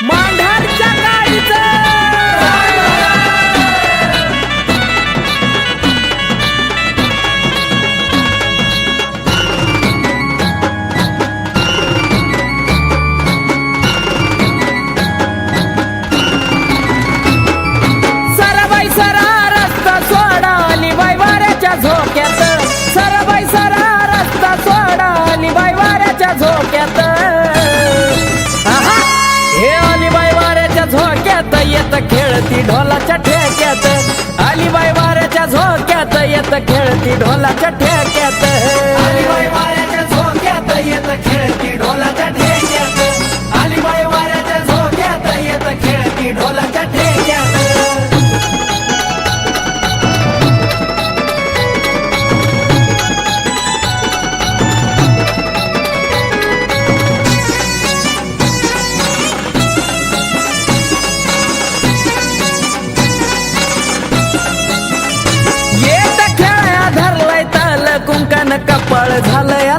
मांढरच्या गाईचं सरबाई सरा रस्ता सोडा अलीबाई वाऱ्याच्या झोक्यात सरबाई सरा रस्ता सोडा अलीबाई वाऱ्याच्या झोक्यात हे अलीबाई वाऱ्याच्या झोक्यात येत खेळती ढोलाच्या ठेक्यात अलीबाई वाऱ्याच्या झोक्यात येत खेळती ढोलाच्या ठेक्यात अलीबाई वाऱ्याच्या झोक्यात येत खेळती ढोलाच्या ठेक्यात अलीबाई वाऱ्याच्या झोक्यात येत खेळती ढोलाच्या ठेक्यात येत खेळ्या धरलाय ताल कुंकन कपाळ झालंय